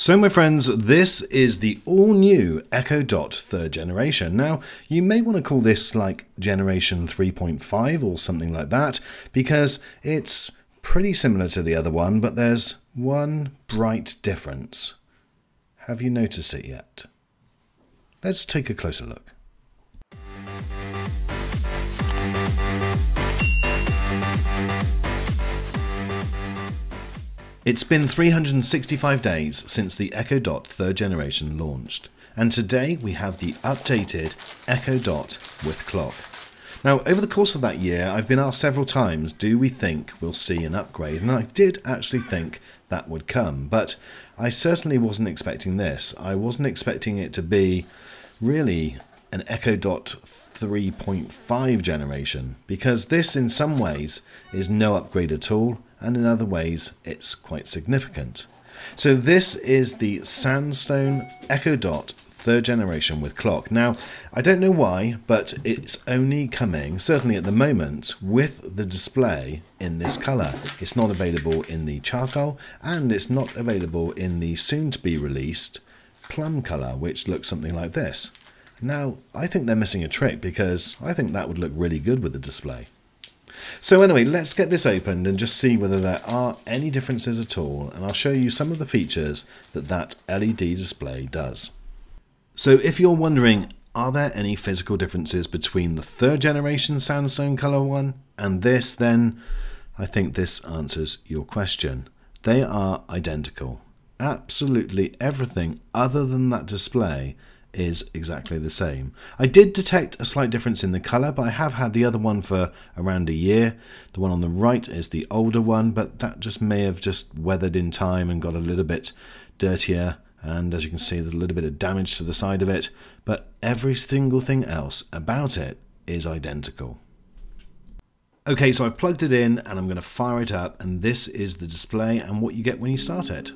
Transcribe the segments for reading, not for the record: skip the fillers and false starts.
So my friends, this is the all-new Echo Dot 3rd generation. Now, you may want to call this like generation 3.5 or something like that, because it's pretty similar to the other one, but there's one bright difference. Have you noticed it yet? Let's take a closer look. It's been 365 days since the Echo Dot 3rd generation launched, and today we have the updated Echo Dot with clock. Now, over the course of that year, I've been asked several times, do we think we'll see an upgrade? And I did actually think that would come, but I certainly wasn't expecting this. I wasn't expecting it to be really an Echo Dot 3.5 generation, because this in some ways is no upgrade at all, and in other ways it's quite significant. So this is the Sandstone Echo Dot 3rd generation with clock. Now, I don't know why, but it's only coming, certainly at the moment, with the display in this colour. It's not available in the charcoal, and it's not available in the soon-to-be released plum colour, which looks something like this. Now, I think they're missing a trick, because I think that would look really good with the display. So anyway, let's get this opened and just see whether there are any differences at all, and I'll show you some of the features that that LED display does. So if you're wondering, are there any physical differences between the 3rd generation Sandstone colour one and this, then I think this answers your question. They are identical. Absolutely everything other than that display is exactly the same. I did detect a slight difference in the colour, but I have had the other one for around a year. The one on the right is the older one, but that just may have just weathered in time and got a little bit dirtier, and as you can see there's a little bit of damage to the side of it, but every single thing else about it is identical. Okay, so I've plugged it in and I'm going to fire it up, and this is the display and what you get when you start it.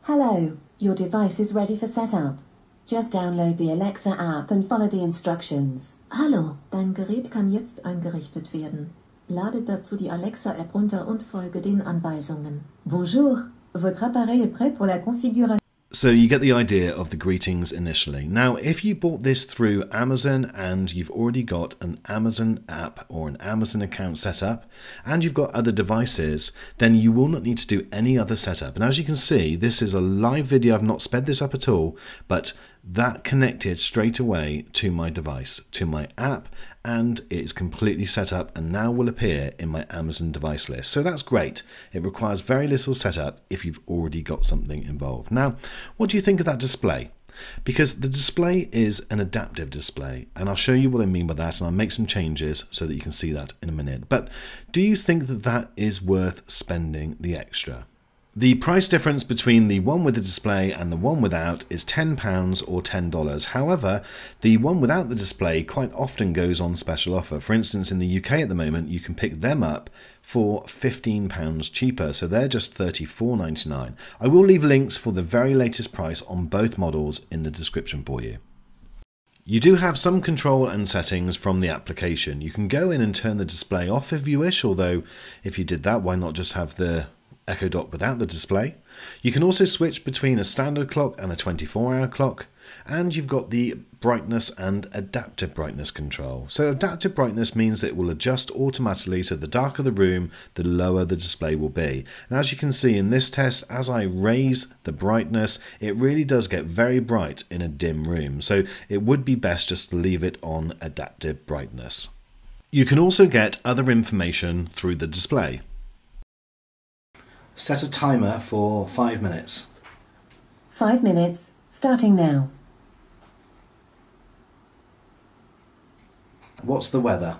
Hello, your device is ready for setup. Just download the Alexa app and follow the instructions. Hallo, dein Gerät kann jetzt eingerichtet werden. Lade dazu die Alexa App runter und folge den Anweisungen. Bonjour, votre appareil est prêt pour la configuration. So you get the idea of the greetings initially. Now, if you bought this through Amazon and you've already got an Amazon app or an Amazon account set up, and you've got other devices, then you will not need to do any other setup. And as you can see, this is a live video. I've not sped this up at all, but that connected straight away to my device, to my app, and it's completely set up and now will appear in my Amazon device list. So that's great. It requires very little setup if you've already got something involved. Now, what do you think of that display? Because the display is an adaptive display, and I'll show you what I mean by that, and I'll make some changes so that you can see that in a minute. But do you think that that is worth spending the extra? The price difference between the one with the display and the one without is £10 or $10. However, the one without the display quite often goes on special offer. For instance, in the UK at the moment, you can pick them up for £15 cheaper, so they're just $34.99. I will leave links for the very latest price on both models in the description for you. You do have some control and settings from the application. You can go in and turn the display off if you wish, although if you did that, why not just have the Echo Dot without the display. You can also switch between a standard clock and a 24-hour clock, and you've got the brightness and adaptive brightness control. So adaptive brightness means that it will adjust automatically, so the darker the room, the lower the display will be. And as you can see in this test, as I raise the brightness, it really does get very bright in a dim room. So it would be best just to leave it on adaptive brightness. You can also get other information through the display. Set a timer for 5 minutes. 5 minutes, starting now. What's the weather?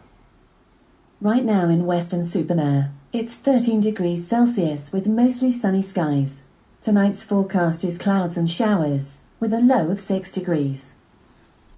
Right now in Western-super-Mare, it's 13 degrees Celsius with mostly sunny skies. Tonight's forecast is clouds and showers, with a low of 6 degrees.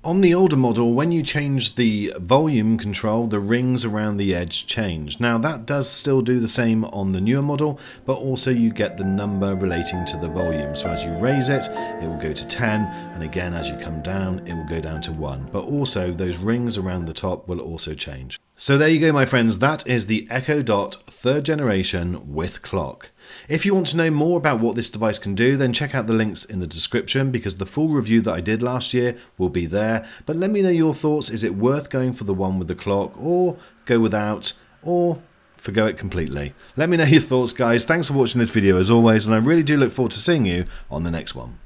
On the older model, when you change the volume control, the rings around the edge change. Now that does still do the same on the newer model, but also you get the number relating to the volume. So as you raise it, it will go to 10, and again as you come down, it will go down to 1. But also those rings around the top will also change. So there you go, my friends, that is the Echo Dot 3rd generation with clock. If you want to know more about what this device can do, then check out the links in the description, because the full review that I did last year will be there. But let me know your thoughts. Is it worth going for the one with the clock, or go without, or forgo it completely? Let me know your thoughts, guys. Thanks for watching this video as always, and I really do look forward to seeing you on the next one.